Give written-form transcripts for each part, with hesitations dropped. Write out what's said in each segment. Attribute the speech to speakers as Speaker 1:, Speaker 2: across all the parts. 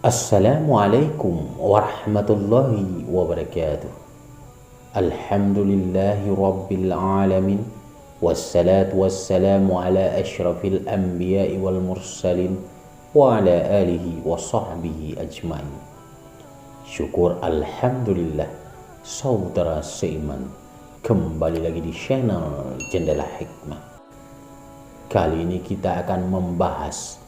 Speaker 1: Assalamualaikum warahmatullahi wabarakatuh. Alhamdulillahi rabbil alamin. Wassalatu wassalamu ala asyrafil anbiya'i wal mursalin wa ala alihi wa sahbihi ajma'in. Syukur alhamdulillah, saudara seiman, kembali lagi di channel Jendela Hikmah. Kali ini kita akan membahas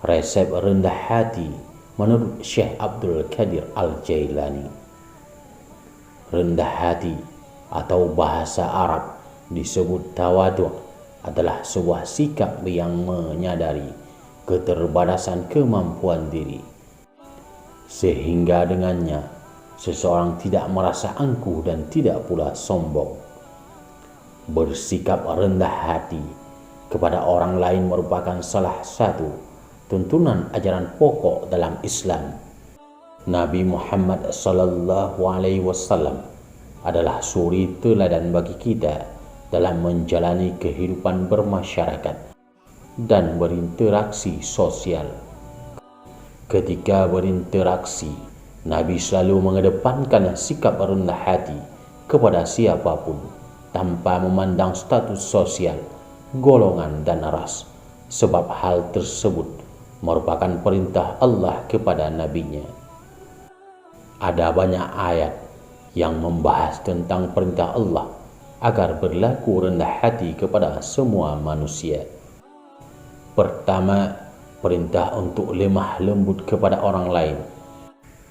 Speaker 1: resep rendah hati menurut Syekh Abdul Qadir Al-Jailani. Rendah hati atau bahasa Arab disebut tawadu' adalah sebuah sikap yang menyadari keterbatasan kemampuan diri, sehingga dengannya seseorang tidak merasa angkuh dan tidak pula sombong. Bersikap rendah hati kepada orang lain merupakan salah satu tuntunan ajaran pokok dalam Islam. Nabi Muhammad sallallahu alaihi wasallam adalah suri teladan bagi kita dalam menjalani kehidupan bermasyarakat dan berinteraksi sosial. Ketika berinteraksi, Nabi selalu mengedepankan sikap rendah hati kepada siapapun tanpa memandang status sosial, golongan dan ras, sebab hal tersebut merupakan perintah Allah kepada nabinya. Ada banyak ayat yang membahas tentang perintah Allah agar berlaku rendah hati kepada semua manusia. Pertama, perintah untuk lemah lembut kepada orang lain,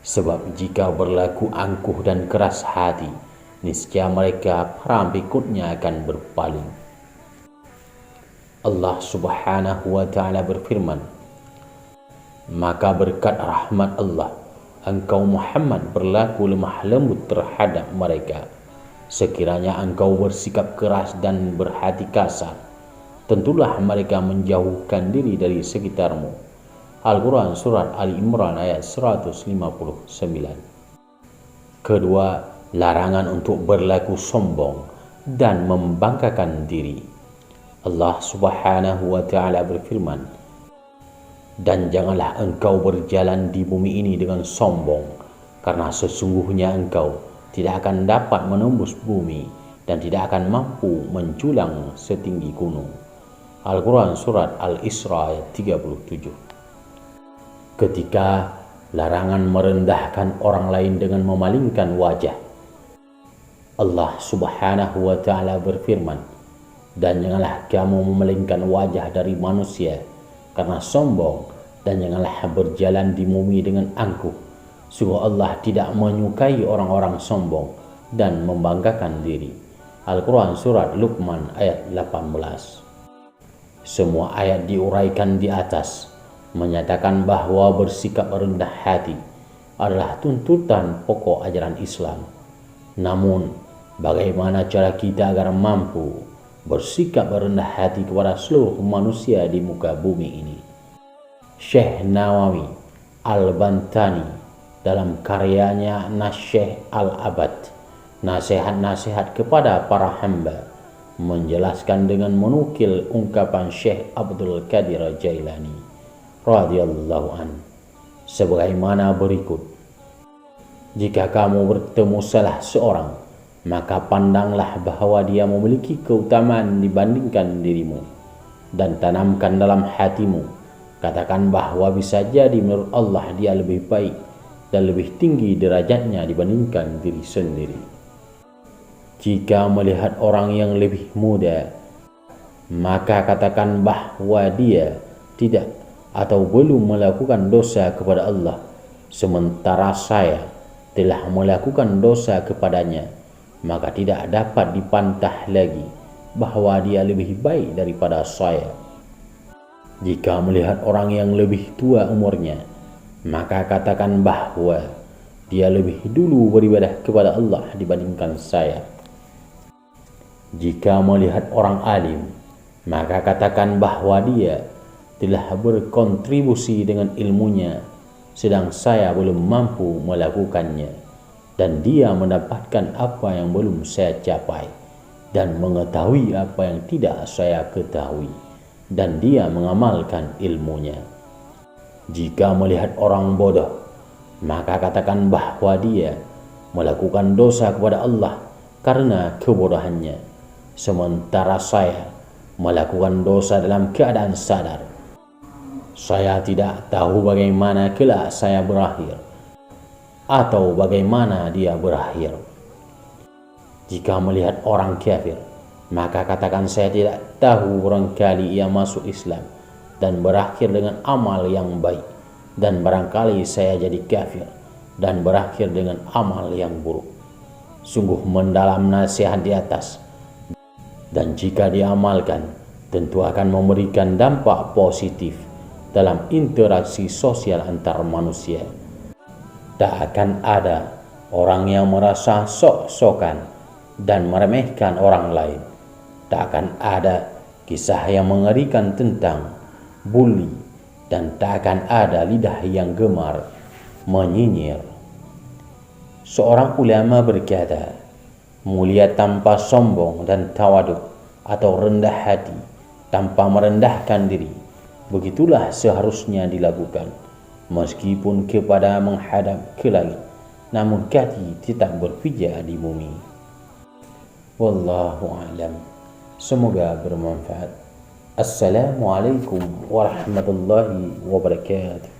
Speaker 1: sebab jika berlaku angkuh dan keras hati, niscaya mereka para pengikutnya akan berpaling. Allah Subhanahu wa ta'ala berfirman, maka berkat rahmat Allah, engkau Muhammad berlaku lemah lembut terhadap mereka. Sekiranya engkau bersikap keras dan berhati kasar, tentulah mereka menjauhkan diri dari sekitarmu. Al-Quran Surat Ali Imran ayat 159. Kedua, larangan untuk berlaku sombong dan membanggakan diri. Allah Subhanahu wa ta'ala berfirman, dan janganlah engkau berjalan di bumi ini dengan sombong, karena sesungguhnya engkau tidak akan dapat menembus bumi dan tidak akan mampu menjulang setinggi gunung. Al-Quran Surat Al-Isra ayat 37. Ketika larangan merendahkan orang lain dengan memalingkan wajah, Allah Subhanahu wa ta'ala berfirman, dan janganlah kamu memalingkan wajah dari manusia karena sombong, dan janganlah berjalan di bumi dengan angkuh. Sungguh Allah tidak menyukai orang-orang sombong dan membanggakan diri. Al-Quran Surat Luqman ayat 18. Semua ayat diuraikan di atas menyatakan bahwa bersikap rendah hati adalah tuntutan pokok ajaran Islam. Namun, bagaimana cara kita agar mampu bersikap rendah hati kepada seluruh manusia di muka bumi ini? Syekh Nawawi Al-Bantani dalam karyanya Nasyih Al-Abad, nasihat-nasihat kepada para hamba, menjelaskan dengan menukil ungkapan Syekh Abdul Qadir Jailani radhiyallahu an sebagaimana berikut: jika kamu bertemu salah seorang, maka pandanglah bahwa dia memiliki keutamaan dibandingkan dirimu, dan tanamkan dalam hatimu, katakan bahwa bisa jadi menurut Allah dia lebih baik dan lebih tinggi derajatnya dibandingkan diri sendiri. Jika melihat orang yang lebih muda, maka katakan bahwa dia tidak atau belum melakukan dosa kepada Allah, sementara saya telah melakukan dosa kepadanya, maka tidak dapat dipantah lagi bahwa dia lebih baik daripada saya. Jika melihat orang yang lebih tua umurnya, maka katakan bahwa dia lebih dulu beribadah kepada Allah dibandingkan saya. Jika melihat orang alim, maka katakan bahwa dia telah berkontribusi dengan ilmunya, sedang saya belum mampu melakukannya, dan dia mendapatkan apa yang belum saya capai, dan mengetahui apa yang tidak saya ketahui, dan dia mengamalkan ilmunya. Jika melihat orang bodoh, maka katakan bahwa dia melakukan dosa kepada Allah karena kebodohannya, sementara saya melakukan dosa dalam keadaan sadar. Saya tidak tahu bagaimana kelak saya berakhir atau bagaimana dia berakhir. Jika melihat orang kafir, maka katakan saya tidak tahu, barangkali ia masuk Islam dan berakhir dengan amal yang baik, dan barangkali saya jadi kafir dan berakhir dengan amal yang buruk. Sungguh mendalam nasihat di atas, dan jika diamalkan tentu akan memberikan dampak positif dalam interaksi sosial antar manusia. Tak akan ada orang yang merasa sok-sokan dan meremehkan orang lain. Tak akan ada kisah yang mengerikan tentang bully, dan tak akan ada lidah yang gemar menyinyir. Seorang ulama berkata, mulia tanpa sombong dan tawaduk atau rendah hati tanpa merendahkan diri, begitulah seharusnya dilakukan. Meskipun kepada menghadap ke langit, namun kaki tetap berpijak di bumi. Wallahu a'lam. Semoga bermanfaat. Assalamualaikum warahmatullahi wabarakatuh.